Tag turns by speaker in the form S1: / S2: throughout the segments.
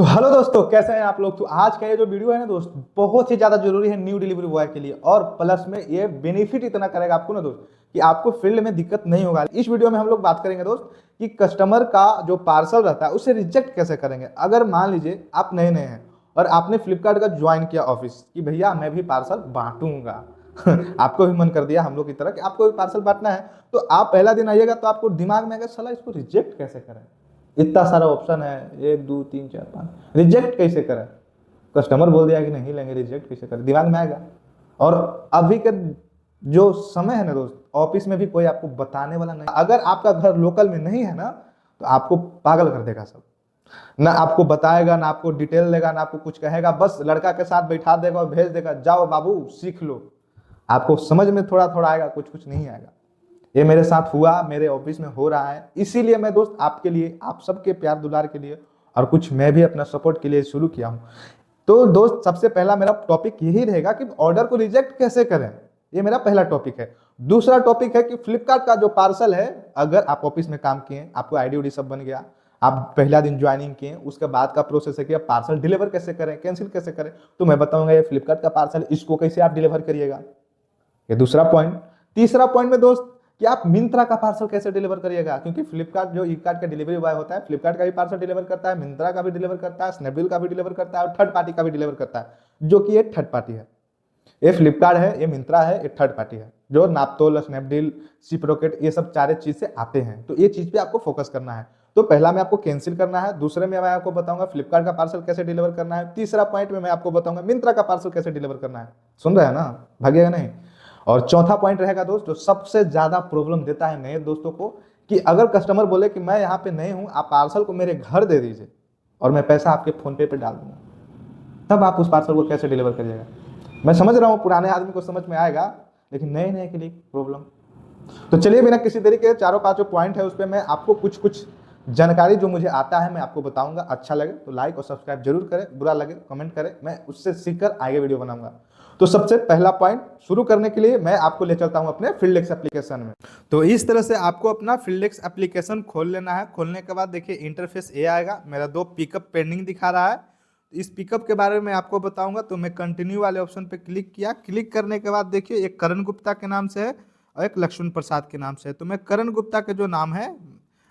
S1: तो हेलो दोस्तों, कैसे हैं आप लोग। तो आज का ये जो वीडियो है ना दोस्त, बहुत ही ज़्यादा जरूरी है न्यू डिलीवरी बॉय के लिए। और प्लस में ये बेनिफिट इतना करेगा आपको ना दोस्त कि आपको फील्ड में दिक्कत नहीं होगा। इस वीडियो में हम लोग बात करेंगे दोस्त कि कस्टमर का जो पार्सल रहता है उसे रिजेक्ट कैसे करेंगे। अगर मान लीजिए आप नए नए हैं और आपने फ्लिपकार्ट का ज्वाइन किया ऑफिस कि भैया मैं भी पार्सल बांटूंगा आपको भी मन कर दिया हम लोग की तरह कि आपको भी पार्सल बांटना है। तो आप पहला दिन आइएगा तो आपको दिमाग में आएगा साला इसको रिजेक्ट कैसे करें, इतना सारा ऑप्शन है, 1 2 3 4 5, रिजेक्ट कैसे करें। कस्टमर बोल दिया कि नहीं लेंगे, रिजेक्ट कैसे करें, दिमाग में आएगा। और अभी के जो समय है ना दोस्त, ऑफिस में भी कोई आपको बताने वाला नहीं। अगर आपका घर लोकल में नहीं है ना तो आपको पागल कर देगा सब। ना आपको बताएगा, ना आपको डिटेल देगा, ना आपको कुछ कहेगा, बस लड़का के साथ बैठा देगा और भेज देगा, जाओ बाबू सीख लो। आपको समझ में थोड़ा थोड़ा आएगा, कुछ कुछ नहीं आएगा। ये मेरे साथ हुआ, मेरे ऑफिस में हो रहा है। इसीलिए मैं दोस्त आपके लिए, आप सबके प्यार दुलार के लिए और कुछ मैं भी अपना सपोर्ट के लिए शुरू किया हूं। तो दोस्त सबसे पहला मेरा टॉपिक यही रहेगा कि ऑर्डर को रिजेक्ट कैसे करें। ये मेरा पहला टॉपिक है। दूसरा टॉपिक है कि फ्लिपकार्ट का जो पार्सल है, अगर आप ऑफिस में काम किए, आपको आईडी उडी सब बन गया, आप पहला दिन ज्वाइनिंग किए, उसके बाद का प्रोसेस है कि आप पार्सल डिलीवर कैसे करें, कैंसिल कैसे करें। तो मैं बताऊंगा ये फ्लिपकार्ट का पार्सल, इसको कैसे आप डिलीवर करिएगा, ये दूसरा पॉइंट। तीसरा पॉइंट में दोस्त कि आप मिंत्रा का पार्सल कैसे डिलीवर करिएगा, क्योंकि फ्लिपकार्ट जो ई कार्ट का डिलीवरी बॉय होता है, फ्लिपकार्ट का भी पार्सल डिलीवर करता है, मिंत्रा का भी डिलीवर करता है, स्नैपडील का भी डिलीवर करता है और थर्ड पार्टी का भी डिलीवर करता है, जो कि ये थर्ड पार्टी है। ये फ्लिपकार्ट है, ये मिंत्रा है, ये थर्ड पार्टी है, जो नापतोल, स्नैपडील, शिपरॉकेट, ये सब चारे चीज से आते हैं। तो ये चीज पे आपको फोकस करना है। तो पहला में आपको कैंसिल करना है, दूसरे में मैं आपको बताऊंगा फ्लिपकार्ट का पार्सल कैसे डिलीवर करना है, तीसरा पॉइंट में मैं आपको बताऊंगा मिंत्रा का पार्सल कैसे डिलीवर करना है। सुन रहे हैं ना, भागिएगा नहीं। और चौथा पॉइंट रहेगा दोस्त, जो सबसे ज्यादा प्रॉब्लम देता है नए दोस्तों को, कि अगर कस्टमर बोले कि मैं यहाँ पे नए हूँ, आप पार्सल को मेरे घर दे दीजिए और मैं पैसा आपके फोन पे डाल दूंगा, तब आप उस पार्सल को कैसे डिलीवर करिएगा। मैं समझ रहा हूँ पुराने आदमी को समझ में आएगा, लेकिन नए नए के लिए प्रॉब्लम। तो चलिए बिना किसी देरी के चारों पांचों पॉइंट है उस पर मैं आपको कुछ कुछ जानकारी जो मुझे आता है मैं आपको बताऊंगा। अच्छा लगे तो लाइक और सब्सक्राइब जरूर करें, बुरा लगे कमेंट करें, मैं उससे सीखकर आगे वीडियो बनाऊंगा। तो सबसे पहला पॉइंट शुरू करने के लिए मैं आपको ले चलता हूं अपने फील्डेक्स एप्लीकेशन में। तो इस तरह से आपको अपना फील्डेक्स एप्लीकेशन खोल लेना है। खोलने के बाद देखिए इंटरफेस ये आएगा, मेरा 2 पिकअप पेंडिंग दिखा रहा है। इस पिकअप के बारे में आपको बताऊंगा। तो मैं कंटिन्यू वाले ऑप्शन पे क्लिक किया। क्लिक करने के बाद देखिए एक करण गुप्ता के नाम से है और एक लक्ष्मण प्रसाद के नाम से है। तो मैं करण गुप्ता के जो नाम है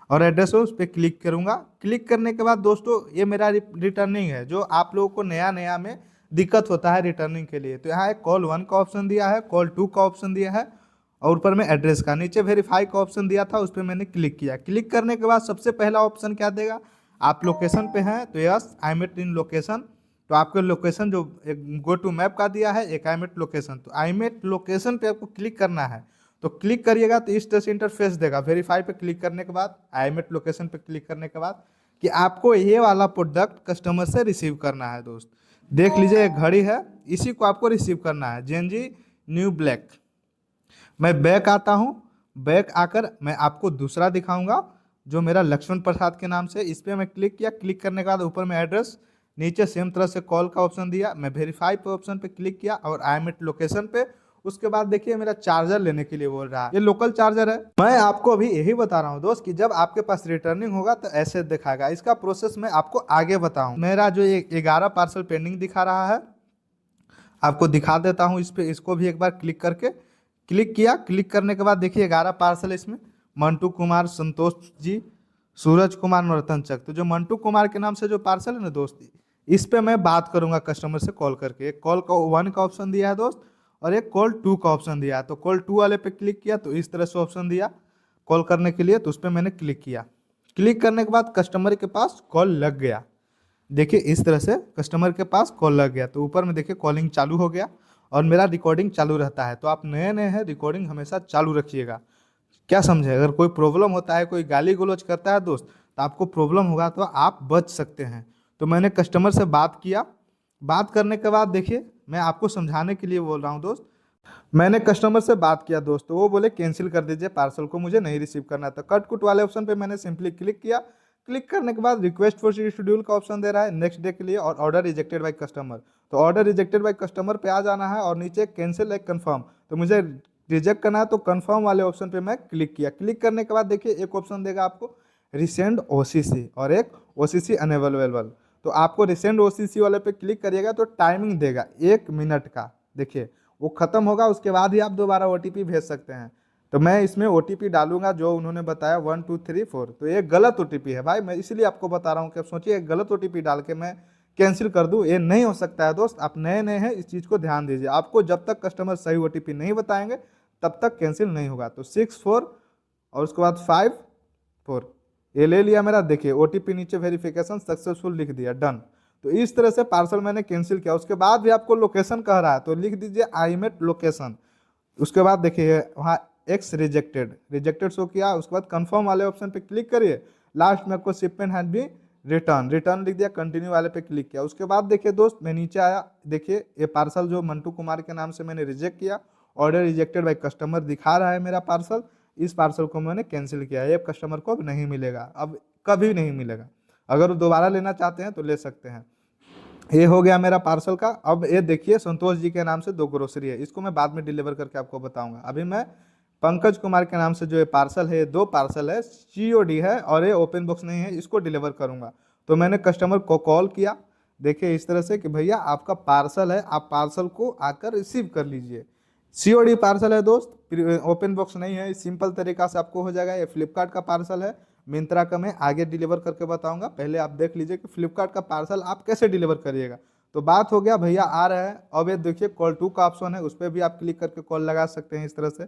S1: और एड्रेस है उस पर क्लिक करूंगा। क्लिक करने के बाद दोस्तों ये मेरा रिटर्निंग है, जो आप लोगों को नया नया में दिक्कत होता है रिटर्निंग के लिए। तो यहाँ एक कॉल 1 का ऑप्शन दिया है, कॉल 2 का ऑप्शन दिया है और ऊपर में एड्रेस का, नीचे वेरीफाई का ऑप्शन दिया था, उस पर मैंने क्लिक किया। क्लिक करने के बाद सबसे पहला ऑप्शन क्या देगा, आप लोकेशन पे हैं तो yes I am at in location. तो आपके लोकेशन जो एक गो टू मैप का दिया है, एक आई एम एट लोकेशन, तो आई एम एट लोकेशन पे आपको क्लिक करना है। तो क्लिक करिएगा तो इस तरह से इंटरफेस देगा। वेरीफाई पे क्लिक करने के बाद, आई एम एट लोकेशन पे क्लिक करने के बाद कि आपको ये वाला प्रोडक्ट कस्टमर से रिसीव करना है। दोस्त देख लीजिए एक घड़ी है, इसी को आपको रिसीव करना है, जेनजी न्यू ब्लैक। मैं बैक आता हूँ, बैक आकर मैं आपको दूसरा दिखाऊंगा जो मेरा लक्ष्मण प्रसाद के नाम से। इस पर मैं क्लिक किया। क्लिक करने के बाद ऊपर में एड्रेस, नीचे सेम तरह से कॉल का ऑप्शन दिया। मैं वेरीफाई पे ऑप्शन पे क्लिक किया और आई एम एट लोकेशन पे। उसके बाद देखिए मेरा चार्जर लेने के लिए बोल रहा है, ये लोकल चार्जर है। मैं आपको अभी यही बता रहा हूँ दोस्त कि जब आपके पास रिटर्निंग होगा तो ऐसे दिखाएगा। इसका प्रोसेस मैं आपको आगे बताऊँ। मेरा जो ये 11 पार्सल पेंडिंग दिखा रहा है, आपको दिखा देता हूँ। इस पे इसको भी एक बार क्लिक करके क्लिक किया। क्लिक करने के बाद देखिए 11 पार्सल, इसमें मंटू कुमार, संतोष जी, सूरज कुमार, नरोत्तम चक। तो जो मंटू कुमार के नाम से जो पार्सल है ना दोस्त, इस पे मैं बात करूंगा कस्टमर से कॉल करके। एक कॉल का 1 का ऑप्शन दिया है दोस्त और एक कॉल 2 का ऑप्शन दिया है। तो कॉल 2 वाले पे क्लिक किया तो इस तरह से ऑप्शन दिया कॉल करने के लिए, तो उस पर मैंने क्लिक किया। क्लिक करने के बाद कस्टमर के पास कॉल लग गया। देखिए इस तरह से कस्टमर के पास कॉल लग गया। तो ऊपर में देखिए कॉलिंग चालू हो गया और मेरा रिकॉर्डिंग चालू रहता है। तो आप नए नए हैं, रिकॉर्डिंग हमेशा चालू रखिएगा। क्या समझे, अगर कोई प्रॉब्लम होता है, कोई गाली गलौज करता है दोस्त, तो आपको प्रॉब्लम होगा तो आप बच सकते हैं। तो मैंने कस्टमर से बात किया। बात करने के बाद देखिए मैं आपको समझाने के लिए बोल रहा हूँ दोस्त। मैंने कस्टमर से बात किया दोस्त, तो वो बोले कैंसिल कर दीजिए पार्सल को, मुझे नहीं रिसीव करना था। कट कुट वाले ऑप्शन पे मैंने सिंपली क्लिक किया। क्लिक करने के बाद रिक्वेस्ट फॉर शेड्यूल का ऑप्शन दे रहा है नेक्स्ट डे के लिए और ऑर्डर रिजेक्टेड बाय कस्टमर। तो ऑर्डर रिजेक्टेड बाय कस्टमर पे आ जाना है और नीचे कैंसिल लाइक कंफर्म। तो मुझे रिजेक्ट करना है तो कंफर्म वाले ऑप्शन पे मैं क्लिक किया। क्लिक करने के बाद देखिए एक ऑप्शन देगा आपको रिसेंड ओसीसी और एक ओसीसी अनअवेलेबल। तो आपको रिसेंट ओसीसी वाले पे क्लिक करिएगा तो टाइमिंग देगा 1 मिनट का। देखिए वो खत्म होगा, उसके बाद ही आप दोबारा ओटीपी भेज सकते हैं। तो मैं इसमें ओटीपी डालूंगा जो उन्होंने बताया 1 2 3 4। तो ये गलत ओटीपी है भाई, मैं इसलिए आपको बता रहा हूँ कि आप सोचिए गलत ओटीपी डाल के मैं कैंसिल कर दूं, ये नहीं हो सकता है दोस्त। आप नए नए हैं, इस चीज़ को ध्यान दीजिए। आपको जब तक कस्टमर सही ओटीपी नहीं बताएंगे तब तक कैंसिल नहीं होगा। तो 6 4 और उसके बाद 5 4 ये ले लिया मेरा। देखिए ओटीपी नीचे वेरिफिकेशन सक्सेसफुल लिख दिया, डन। तो इस तरह से पार्सल मैंने कैंसिल किया। उसके बाद भी आपको लोकेशन कह रहा है तो लिख दीजिए आई मेट लोकेशन। उसके बाद देखिए वहाँ एक्स रिजेक्टेड रिजेक्टेड शो किया। उसके बाद कंफर्म वाले ऑप्शन पे क्लिक करिए। लास्ट में आपको शिपमेंट हैड बी रिटर्न लिख दिया, कंटिन्यू वाले पे क्लिक किया। उसके बाद देखिए दोस्त मैं नीचे आया, देखिए ये पार्सल जो मंटू कुमार के नाम से मैंने रिजेक्ट किया, ऑर्डर रिजेक्टेड बाय कस्टमर दिखा रहा है मेरा पार्सल। इस पार्सल को मैंने कैंसिल किया, ये कस्टमर को अब नहीं मिलेगा, अब कभी नहीं मिलेगा। अगर वो दोबारा लेना चाहते हैं तो ले सकते हैं। ये हो गया मेरा पार्सल का। अब ये देखिए संतोष जी के नाम से 2 ग्रोसरी है, इसको मैं बाद में डिलीवर करके आपको बताऊंगा। अभी मैं पंकज कुमार के नाम से जो ये पार्सल है, 2 पार्सल है, सीओडी है और ये ओपन बॉक्स नहीं है, इसको डिलीवर करूंगा। तो मैंने कस्टमर को कॉल किया, देखिए इस तरह से कि भैया आपका पार्सल है, आप पार्सल को आकर रिसीव कर लीजिए। सीओडी पार्सल है दोस्त, ओपन बॉक्स नहीं है। सिंपल तरीका से आपको हो जाएगा। ये फ्लिपकार्ट का पार्सल है, मिंत्रा का मैं आगे डिलीवर करके बताऊंगा। पहले आप देख लीजिए कि फ्लिपकार्ट का पार्सल आप कैसे डिलीवर करिएगा। तो बात हो गया, भैया आ रहा है। अब ये देखिए कॉल टू का ऑप्शन है, उस पर भी आप क्लिक करके कॉल लगा सकते हैं इस तरह से।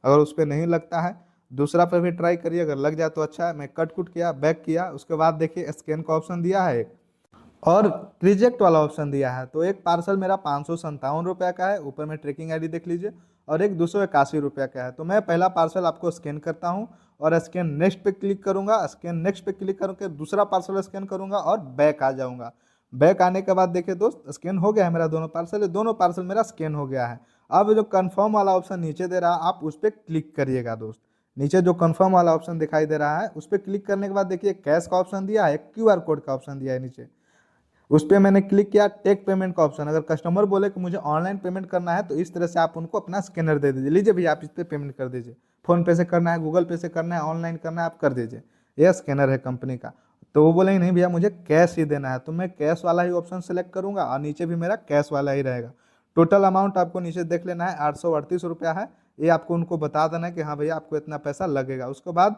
S1: अगर उस पर नहीं लगता है दूसरा पर भी ट्राई करिए, अगर लग जाए तो अच्छा है। मैं कट कुट किया, बैक किया। उसके बाद देखिए स्कैन का ऑप्शन दिया है और रिजेक्ट वाला ऑप्शन दिया है। तो एक पार्सल मेरा 557 रुपये का है, ऊपर में ट्रैकिंग आईडी देख लीजिए, और एक 281 रुपये का है। तो मैं पहला पार्सल आपको स्कैन करता हूँ और स्कैन नेक्स्ट पे क्लिक करूँगा। स्कैन नेक्स्ट पे क्लिक करके दूसरा पार्सल स्कैन करूँगा और बैक आ जाऊँगा। बैक आने के बाद देखिए दोस्त स्कैन हो गया है मेरा दोनों पार्सल, दोनों पार्सल मेरा स्कैन हो गया है। अब जो कन्फर्म वाला ऑप्शन नीचे दे रहा है आप उस पर क्लिक करिएगा दोस्त। नीचे जो कन्फर्म वाला ऑप्शन दिखाई दे रहा है उस पर क्लिक करने के बाद देखिए कैश का ऑप्शन दिया है, क्यूआर कोड का ऑप्शन दिया है नीचे, उस पर मैंने क्लिक किया। टेक पेमेंट का ऑप्शन, अगर कस्टमर बोले कि मुझे ऑनलाइन पेमेंट करना है तो इस तरह से आप उनको अपना स्कैनर दे दीजिए, लीजिए भैया आप इस पर पेमेंट कर दीजिए। फोन पे से करना है, गूगल पे से करना है, ऑनलाइन करना है, आप कर दीजिए। यह स्कैनर है कंपनी का। तो वो बोलेंगे नहीं भैया मुझे कैश ही देना है, तो मैं कैश वाला ही ऑप्शन सेलेक्ट करूंगा और नीचे भी मेरा कैश वाला ही रहेगा। टोटल अमाउंट आपको नीचे देख लेना है, 838 रुपया है। ये आपको उनको बता देना है कि हाँ भैया आपको इतना पैसा लगेगा। उसके बाद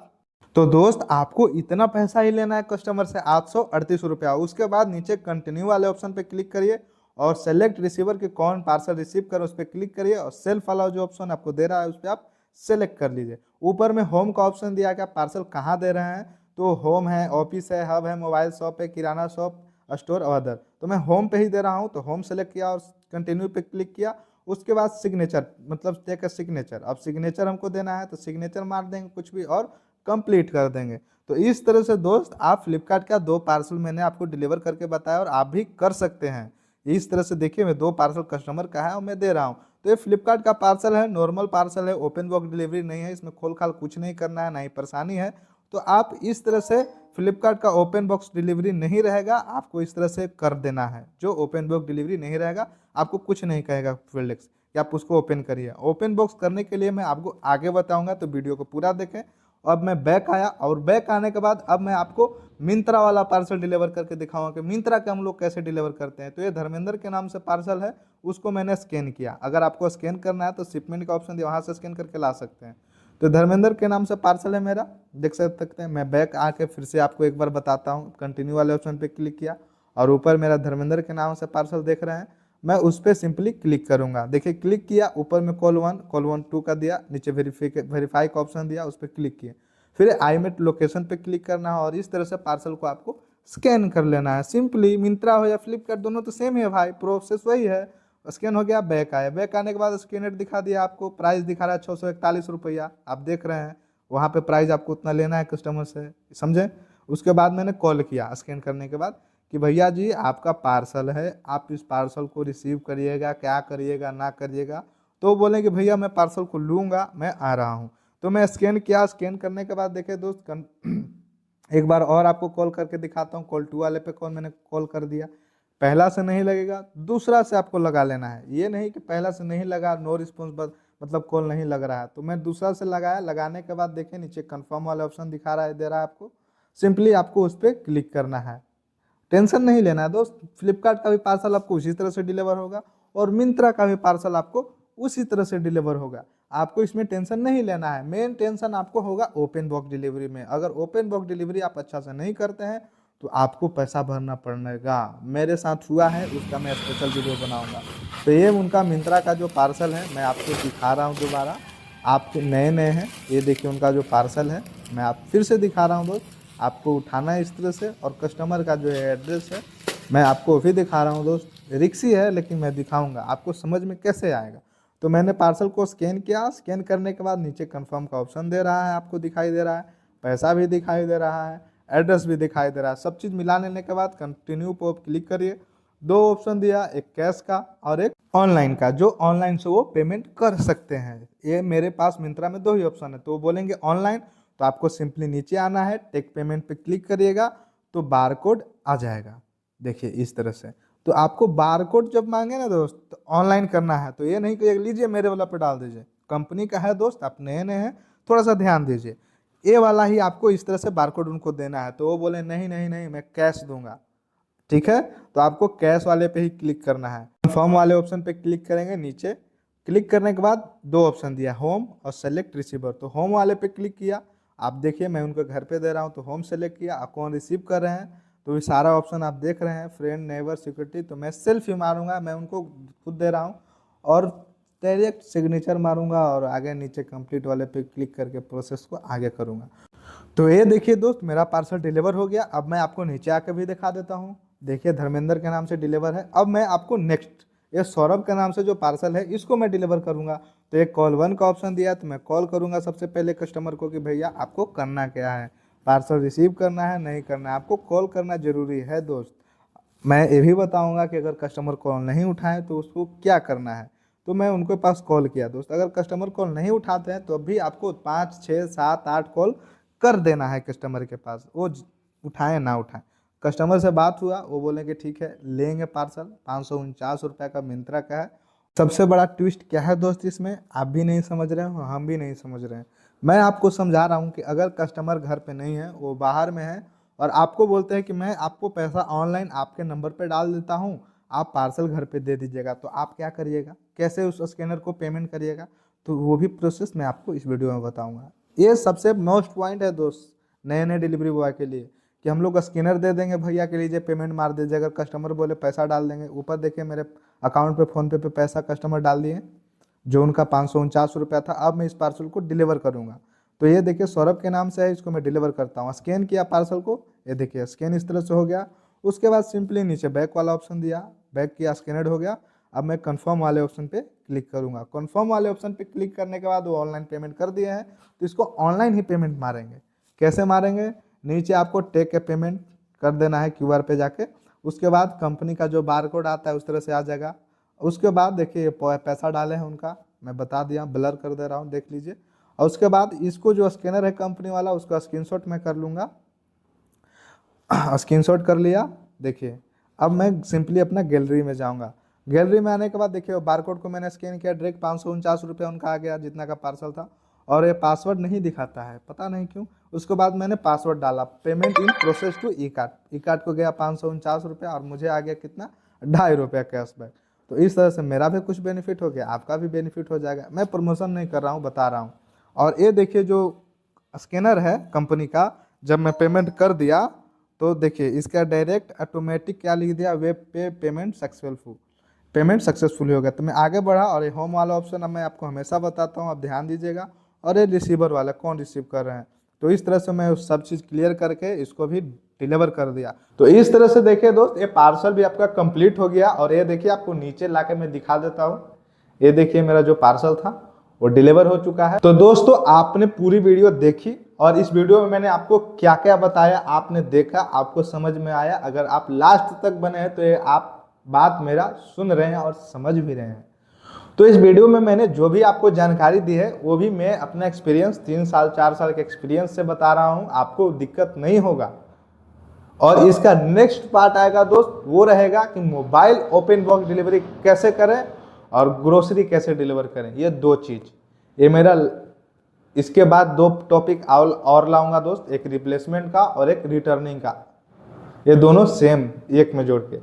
S1: तो दोस्त आपको इतना पैसा ही लेना है कस्टमर से, 838 रुपया। उसके बाद नीचे कंटिन्यू वाले ऑप्शन पे क्लिक करिए और सेलेक्ट रिसीवर के कौन पार्सल रिसीव कर उस पर क्लिक करिए और सेल्फ वाला जो ऑप्शन आपको दे रहा है उस पर आप सेलेक्ट कर लीजिए। ऊपर में होम का ऑप्शन दिया कि आप पार्सल कहाँ दे रहे हैं, तो होम है, ऑफिस है, हब है, मोबाइल शॉप है, किराना शॉप, स्टोर और अदर। तो मैं होम पे ही दे रहा हूँ, तो होम सेलेक्ट किया और कंटिन्यू पे क्लिक किया। उसके बाद सिग्नेचर, मतलब टेक सिग्नेचर, अब सिग्नेचर हमको देना है तो सिग्नेचर मार देंगे कुछ भी और कंप्लीट कर देंगे। तो इस तरह से दोस्त आप फ्लिपकार्ट का 2 पार्सल मैंने आपको डिलीवर करके बताया और आप भी कर सकते हैं इस तरह से। देखिए मैं 2 पार्सल कस्टमर का है और मैं दे रहा हूँ। तो ये फ्लिपकार्ट का पार्सल है, नॉर्मल पार्सल है, ओपन बॉक्स डिलीवरी नहीं है, इसमें खोल खाल कुछ नहीं करना है, ना ही परेशानी है। तो आप इस तरह से फ्लिपकार्ट का ओपन बॉक्स डिलीवरी नहीं रहेगा, आपको इस तरह से कर देना है। जो ओपन बॉक्स डिलीवरी नहीं रहेगा आपको कुछ नहीं कहेगा फ्लिडेक्स कि आप उसको ओपन करिए। ओपन बॉक्स करने के लिए मैं आपको आगे बताऊंगा, तो वीडियो को पूरा देखें। अब मैं बैक आया और बैक आने के बाद अब मैं आपको मिंत्रा वाला पार्सल डिलीवर करके दिखाऊंगा कि मिंत्रा के हम लोग कैसे डिलीवर करते हैं। तो ये धर्मेंद्र के नाम से पार्सल है, उसको मैंने स्कैन किया। अगर आपको स्कैन करना है तो शिपमेंट का ऑप्शन दिया, वहाँ से स्कैन करके ला सकते हैं। तो धर्मेंद्र के नाम से पार्सल है मेरा, देख सकते हैं। मैं बैक आके फिर से आपको एक बार बताता हूँ। कंटिन्यू वाले ऑप्शन पर क्लिक किया और ऊपर मेरा धर्मेंद्र के नाम से पार्सल देख रहे हैं, मैं उस पर सिंपली क्लिक करूंगा। देखिए क्लिक किया, ऊपर में कॉल 1 2 का दिया, नीचे वेरीफाई का ऑप्शन दिया, उस पर क्लिक किए। फिर आई मेट लोकेशन पे क्लिक करना है और इस तरह से पार्सल को आपको स्कैन कर लेना है सिंपली। मिंत्रा हो या फ्लिपकार्ट दोनों तो सेम है भाई, प्रोसेस वही है। स्कैन हो गया, बैक आया। बैक आने के बाद स्कैनर दिखा दिया, आपको प्राइस दिखा रहा है 641 रुपया, आप देख रहे हैं वहाँ पे प्राइस आपको उतना लेना है कस्टमर से, समझे। उसके बाद मैंने कॉल किया स्कैन करने के बाद कि भैया जी आपका पार्सल है, आप इस पार्सल को रिसीव करिएगा, क्या करिएगा ना करिएगा। तो बोले कि भैया मैं पार्सल को लूँगा, मैं आ रहा हूँ। तो मैं स्कैन किया, स्कैन करने के बाद देखे दोस्त एक बार और आपको कॉल करके दिखाता हूँ। कॉल 2 वाले पे कॉल मैंने कॉल कर दिया, पहला से नहीं लगेगा, दूसरा से आपको लगा लेना है। ये नहीं कि पहला से नहीं लगा, नो रिस्पॉन्स मतलब कॉल नहीं लग रहा है। तो मैं दूसरा से लगाया, लगाने के बाद देखें नीचे कंफर्म वाला ऑप्शन दिखा रहा है, दे रहा है आपको, सिंपली आपको उस पर क्लिक करना है। टेंशन नहीं लेना है दोस्त। फ्लिपकार्ट का भी पार्सल आपको उसी तरह से डिलीवर होगा और मिंत्रा का भी पार्सल आपको उसी तरह से डिलीवर होगा। आपको इसमें टेंशन नहीं लेना है। मेन टेंशन आपको होगा ओपन बॉक्स डिलीवरी में। अगर ओपन बॉक्स डिलीवरी आप अच्छा से नहीं करते हैं तो आपको पैसा भरना पड़ेगा। मेरे साथ हुआ है, उसका मैं स्पेशल वीडियो बनाऊंगा। तो ये उनका मिंत्रा का जो पार्सल है मैं आपको दिखा रहा हूँ दोबारा। आप नए नए हैं, ये देखिए उनका जो पार्सल है मैं आप फिर से दिखा रहा हूँ दोस्त। आपको उठाना है इस तरह से और कस्टमर का जो एड्रेस है मैं आपको भी दिखा रहा हूँ दोस्त। रिक्सी है लेकिन मैं दिखाऊंगा, आपको समझ में कैसे आएगा। तो मैंने पार्सल को स्कैन किया, स्कैन करने के बाद नीचे कंफर्म का ऑप्शन दे रहा है, आपको दिखाई दे रहा है, पैसा भी दिखाई दे रहा है, एड्रेस भी दिखाई दे रहा है। सब चीज़ मिला लेने के बाद कंटिन्यू पर क्लिक करिए। दो ऑप्शन दिया, एक कैश का और एक ऑनलाइन का, जो ऑनलाइन से वो पेमेंट कर सकते हैं। ये मेरे पास मिंत्रा में दो ही ऑप्शन है। तो वो बोलेंगे ऑनलाइन, तो आपको सिंपली नीचे आना है, टेक पेमेंट पे क्लिक करिएगा तो बारकोड आ जाएगा। देखिए इस तरह से। तो आपको बारकोड जब मांगे ना दोस्त तो ऑनलाइन करना है। तो ये नहीं कि लीजिए मेरे वाला पे डाल दीजिए, कंपनी का है दोस्त, आप नए नए हैं, थोड़ा सा ध्यान दीजिए। ये वाला ही आपको इस तरह से बारकोड उनको देना है। तो वो बोले नहीं नहीं नहीं मैं कैश दूंगा, ठीक है। तो आपको कैश वाले पे ही क्लिक करना है। कंफर्म वाले ऑप्शन पे क्लिक करेंगे। नीचे क्लिक करने के बाद दो ऑप्शन दिया, होम और सेलेक्ट रिसीवर। तो होम वाले पे क्लिक किया। आप देखिए मैं उनके घर पे दे रहा हूँ तो होम सेलेक्ट किया। आप कौन रिसीव कर रहे हैं तो ये सारा ऑप्शन आप देख रहे हैं, फ्रेंड, नेबर, सिक्योरिटी। तो मैं सेल्फ ही मारूंगा, मैं उनको खुद दे रहा हूँ और डायरेक्ट सिग्नेचर मारूंगा और आगे नीचे कंप्लीट वाले पे क्लिक करके प्रोसेस को आगे करूँगा। तो ये देखिए दोस्त मेरा पार्सल डिलीवर हो गया। अब मैं आपको नीचे आकर भी दिखा देता हूँ। देखिए धर्मेंद्र के नाम से डिलीवर है। अब मैं आपको नेक्स्ट ये सौरभ के नाम से जो पार्सल है इसको मैं डिलीवर करूंगा। तो एक कॉल 1 का ऑप्शन दिया, तो मैं कॉल करूंगा सबसे पहले कस्टमर को कि भैया आपको करना क्या है, पार्सल रिसीव करना है नहीं करना है। आपको कॉल करना जरूरी है दोस्त। मैं ये भी बताऊंगा कि अगर कस्टमर कॉल नहीं उठाए तो उसको क्या करना है। तो मैं उनके पास कॉल किया दोस्त। अगर कस्टमर कॉल नहीं उठाते हैं तो अभी आपको 5, 6, 7, 8 कॉल कर देना है कस्टमर के पास, वो उठाएं ना उठाएं। कस्टमर से बात हुआ, वो बोले कि ठीक है लेंगे पार्सल। 549 रुपये का मिंत्रा का है। सबसे बड़ा ट्विस्ट क्या है दोस्त इसमें, आप भी नहीं समझ रहे हो, हम भी नहीं समझ रहे हैं। मैं आपको समझा रहा हूँ कि अगर कस्टमर घर पे नहीं है, वो बाहर में है और आपको बोलते हैं कि मैं आपको पैसा ऑनलाइन आपके नंबर पे डाल देता हूँ, आप पार्सल घर पे दे दीजिएगा, तो आप क्या करिएगा, कैसे उस स्कैनर को पेमेंट करिएगा। तो वो भी प्रोसेस मैं आपको इस वीडियो में बताऊँगा। ये सबसे मोस्ट पॉइंट है दोस्त नए नए डिलीवरी बॉय के लिए, कि हम लोग स्कैनर दे देंगे, भैया के लीजिए पेमेंट मार दीजिए। अगर कस्टमर बोले पैसा डाल देंगे, ऊपर देखिए मेरे अकाउंट पे फ़ोन पे पैसा कस्टमर डाल दिए, जो उनका 549 रुपया था। अब मैं इस पार्सल को डिलीवर करूंगा। तो ये देखिए सौरभ के नाम से है, इसको मैं डिलीवर करता हूँ। स्कैन किया पार्सल को, ये देखिए स्कैन इस तरह से हो गया। उसके बाद सिंपली नीचे बैक वाला ऑप्शन दिया, बैक किया, स्कैनड हो गया। अब मैं कन्फर्म वाले ऑप्शन पे क्लिक करूंगा। कन्फर्म वाले ऑप्शन पे क्लिक करने के बाद वो ऑनलाइन पेमेंट कर दिए हैं, तो इसको ऑनलाइन ही पेमेंट मारेंगे। कैसे मारेंगे, नीचे आपको टेक ए पेमेंट कर देना है क्यूआर पे जाके। उसके बाद कंपनी का जो बारकोड आता है उस तरह से आ जाएगा। उसके बाद देखिए पैसा डाले हैं उनका, मैं बता दिया, ब्लर कर दे रहा हूँ, देख लीजिए। और उसके बाद इसको जो स्कैनर है कंपनी वाला, उसका स्क्रीनशॉट मैं कर लूँगा। स्क्रीनशॉट कर लिया। देखिए अब मैं सिंपली अपना गैलरी में जाऊँगा। गैलरी में आने के बाद देखिए बारकोड को मैंने स्कैन किया, डायरेक्ट 549 रुपये उनका आ गया जितना का पार्सल था। और ये पासवर्ड नहीं दिखाता है, पता नहीं क्यों। उसके बाद मैंने पासवर्ड डाला, payment in process to e card. E card को गया 549 रुपये और मुझे आ गया कितना, 2.5 रुपये कैशबैक। तो इस तरह से मेरा भी कुछ बेनिफिट हो गया, आपका भी बेनिफिट हो जाएगा। मैं प्रमोशन नहीं कर रहा हूँ, बता रहा हूँ। और ये देखिए जो स्कैनर है कंपनी का, जब मैं पेमेंट कर दिया तो देखिए इसका डायरेक्ट ऑटोमेटिक क्या लिख दिया, वेब पे पेमेंट सक्सेसफुल, पेमेंट सक्सेसफुल हो गया। तो मैं आगे बढ़ा और ये होम वाला ऑप्शन अब मैं आपको हमेशा बताता हूँ, आप ध्यान दीजिएगा। और ये रिसीवर वाला कौन रिसीव कर रहे हैं, तो इस तरह से मैं उस सब चीज़ क्लियर करके इसको भी डिलीवर कर दिया। तो इस तरह से देखिए दोस्त ये पार्सल भी आपका कंप्लीट हो गया। और ये देखिए आपको नीचे लाके मैं दिखा देता हूँ। ये देखिए मेरा जो पार्सल था वो डिलीवर हो चुका है। तो दोस्तों आपने पूरी वीडियो देखी और इस वीडियो में मैंने आपको क्या क्या बताया आपने देखा, आपको समझ में आया। अगर आप लास्ट तक बने हैं तो ये आप बात मेरा सुन रहे हैं और समझ भी रहे हैं। तो इस वीडियो में मैंने जो भी आपको जानकारी दी है वो भी मैं अपना एक्सपीरियंस 3 साल 4 साल के एक्सपीरियंस से बता रहा हूँ, आपको दिक्कत नहीं होगा। और इसका नेक्स्ट पार्ट आएगा दोस्त, वो रहेगा कि मोबाइल ओपन बॉक्स डिलीवरी कैसे करें और ग्रोसरी कैसे डिलीवर करें, ये 2 चीज़। ये मेरा इसके बाद 2 टॉपिक और लाऊंगा दोस्त, एक रिप्लेसमेंट का और एक रिटर्निंग का। ये दोनों सेम एक में जोड़ के।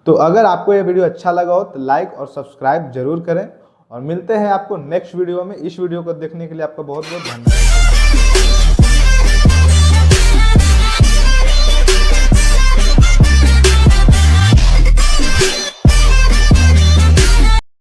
S1: तो अगर आपको ये वीडियो अच्छा लगा हो तो लाइक और सब्सक्राइब जरूर करें, और मिलते हैं आपको नेक्स्ट वीडियो में। इस वीडियो को देखने के लिए आपका बहुत बहुत धन्यवाद।